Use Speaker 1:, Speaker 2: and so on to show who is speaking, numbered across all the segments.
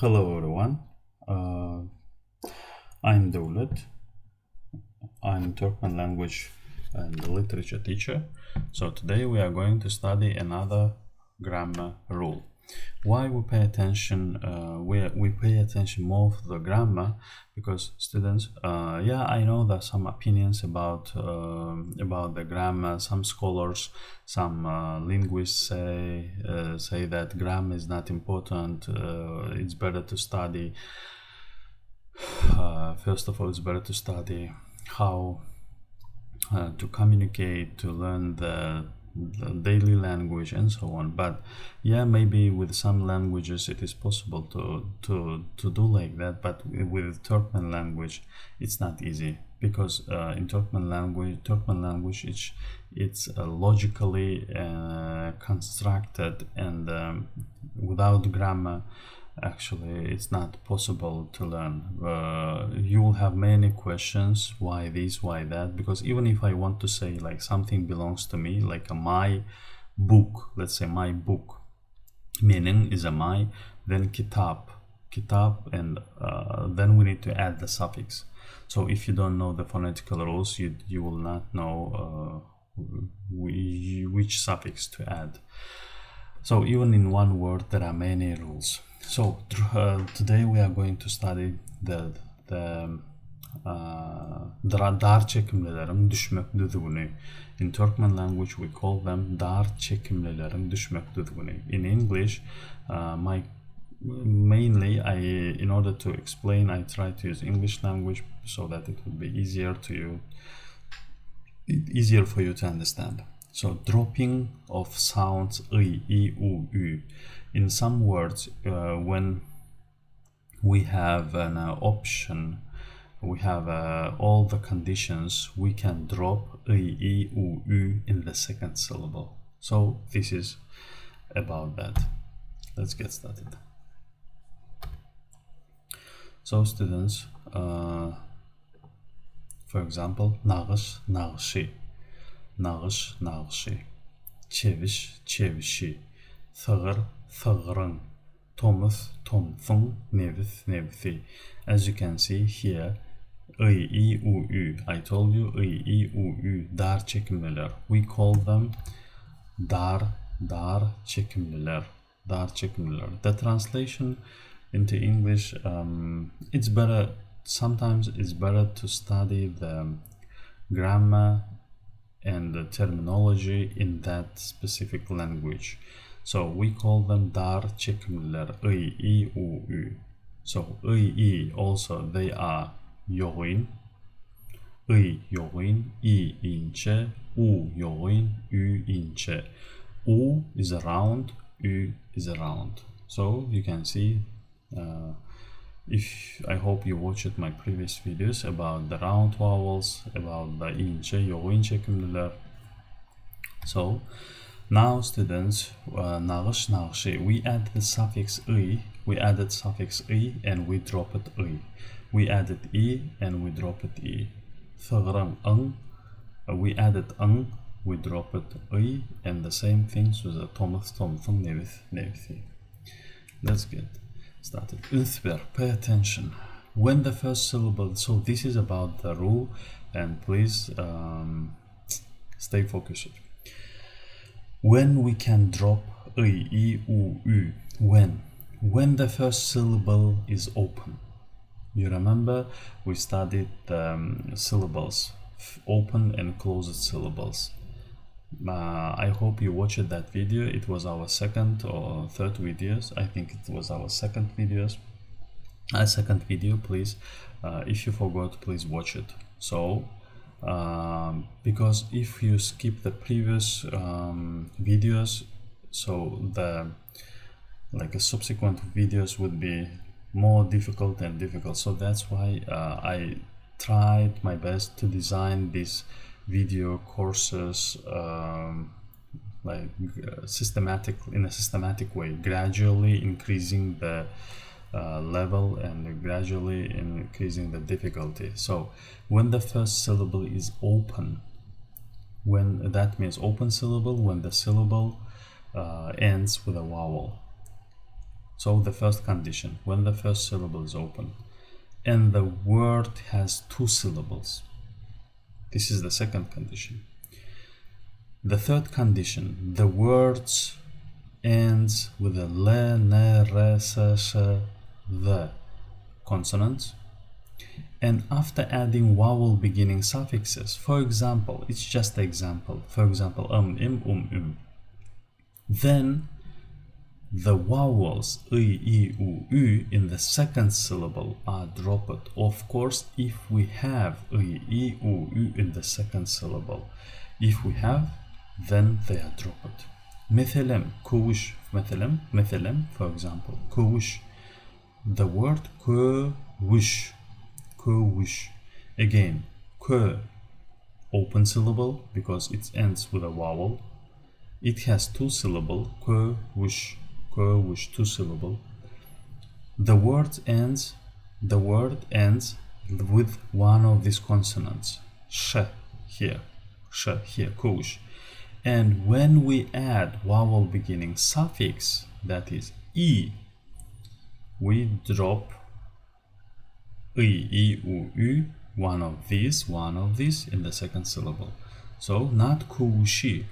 Speaker 1: Hello everyone, uh, I'm Devlet. I'm Turkmen language and literature teacher. So today we are going to study another grammar rule. Why we pay attention? We pay attention more to the grammar because students. Yeah, I know there are some opinions about the grammar. Some scholars, some linguists say that grammar is not important. It's better to study. First of all, it's better to study how to communicate, to learn the daily language and so on. But yeah, maybe with some languages it is possible to do like that, but with Turkmen language it's not easy because in Turkmen language it's logically constructed, and without grammar actually it's not possible to learn. You will have many questions, why this, why that, because even if I want to say like something belongs to me, like my book, let's say my book, meaning is a my, then kitab, and then we need to add the suffix. So if you don't know the phonetical rules, you will not know which suffix to add. So even in one word there are many rules. So today we are going to study the dar çekimlilerin düşmek düzgünü. In Turkmen language we call them dar çekimlilerin düşmek düzgünü. In English, in order to explain, I try to use English language so that it would be easier for you to understand. So dropping of sounds I, U, Ü. In some words, when we have an option, we have all the conditions, we can drop I, U, Ü in the second syllable. So this is about that. Let's get started. So students, for example, nağış, nağışı, nağış, nağışı, çeviş, çevişi, thağır, thağırın, tomuz, tomfun, nevis, nevisi. As you can see here, I, U, Ü. I told you I, U, Ü, dar çekimliler. We call them dar çekimliler. Dar çekimliler. The translation into English, sometimes it's better to study the grammar and the terminology in that specific language. So we call them dar çekimliler. I, U, Ü. So I also they are yoğun. I yoğun, I ince, U yoğun, Ü ince. U is around, Ü is around. So you can see, I hope you watched my previous videos about the round vowels, about the ince, yoğun çekimliler. So now students, nağış, nağışı, we add the suffix I, we added suffix I and we drop it I. We added I and we drop it I. Thağırın, ın, we added ın, we drop it I, and the same things with the tomuz, tomfun, nevis, nevisi. Let's get started. Üthber, pay attention. When the first syllable, so this is about the rule, and please stay focused. When we can drop I, U, Ü. When the first syllable is open. You remember we studied the syllables, open and closed syllables. I hope you watched that video. It was our second or third videos. I think it was our second video. Please, if you forgot, please watch it. So because if you skip the previous videos, so the subsequent videos would be more difficult. So that's why I tried my best to design these video courses in a systematic way, gradually increasing the level and gradually increasing the difficulty. So when the first syllable is open, when that means open syllable, when the syllable ends with a vowel. So the first condition, when the first syllable is open and the word has 2 syllables. This is the second condition. The third condition, the words ends with a l, n, r, s, sh, the consonants, and after adding vowel beginning suffixes. For example, it's just an example. For example, im, then the vowels I, u, u in the second syllable are dropped. Of course, if we have I, u, u in the second syllable, if we have, then they are dropped. Mesela, kovuş, mesela, for example, kovuş. The word kovuş, kovuş. Again, ko, open syllable because it ends with a vowel. It has 2 syllables, kovuş, kovuş, 2 syllables. The word ends with one of these consonants. Sh here, kovuş. And when we add vowel beginning suffix, that is e, we drop I, u, u, one of these in the second syllable. So not kovushi,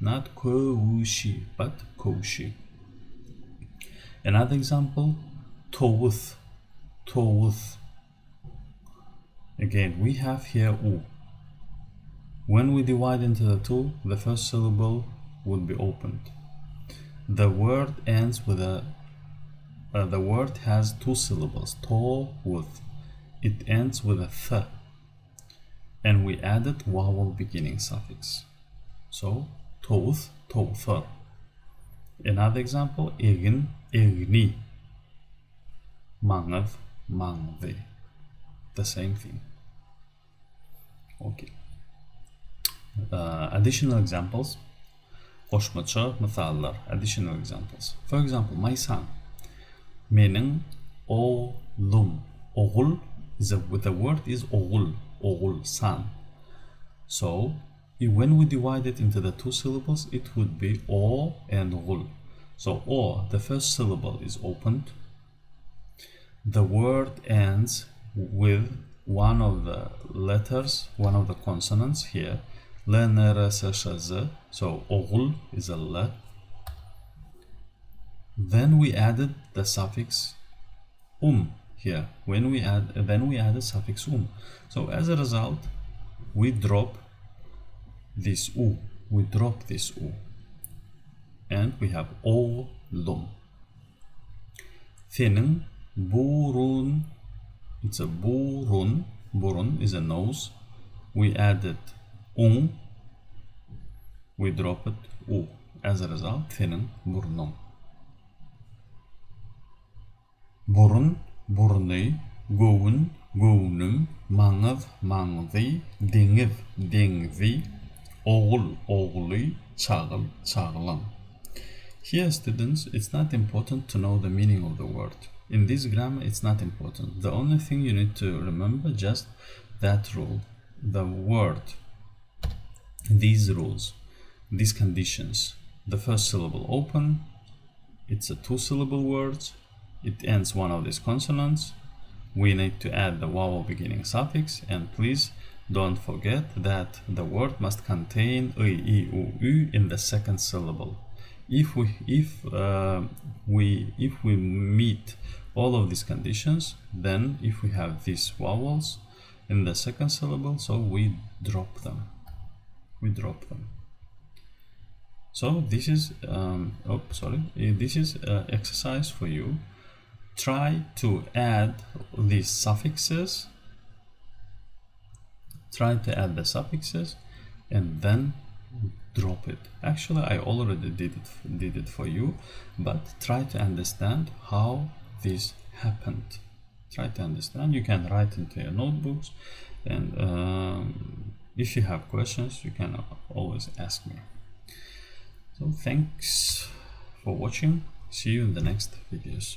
Speaker 1: not kovushi, but kovushi. Another example, tovuth. Again, we have here u. When we divide into the 2, the first syllable would be opened. The word ends with a the word has 2 syllables, tovuth. It ends with a th, and we added vowel beginning suffix. So tovuth, tovuther. Another example, egin, egni. Mangav, mangvi. The same thing. Okay. Additional examples. Qo'shmacha misollar. Additional examples. For example, my son. Mening o'g'lum. O'g'ul is the word is o'g'ul, son. So when we divide it into the 2 syllables, it would be o and g'ul. So o, the first syllable is opened. The word ends with one of the letters, one of the consonants here. L, n, r, s, sh, z. So o'g'ul is a l. Then we added the suffix here. Then we added suffix So as a result, we drop this u. And we have o'lum. Senin burun. It's a burun. Burun is a nose. We added we drop it u. As a result, senin burnum. Burun, burni, govun, govunum, mangav, mangvi, dingiv, dingvi, oğul, oğuli, çağıl, çağılam. Here, students, it's not important to know the meaning of the word. In this grammar, it's not important. The only thing you need to remember just that rule. The word, these rules, these conditions. The first syllable open, it's a 2-syllable word. It ends one of these consonants. We need to add the vowel beginning suffix, and please don't forget that the word must contain I, u, u in the second syllable. If we meet all of these conditions, then if we have these vowels in the second syllable, so we drop them. So this is this is exercise for you. Try to add these suffixes. Try to add the suffixes and then drop it. Actually, I already did it for you, but try to understand how this happened. Try to understand. You can write into your notebooks, and if you have questions, you can always ask me. So thanks for watching. See you in the next videos.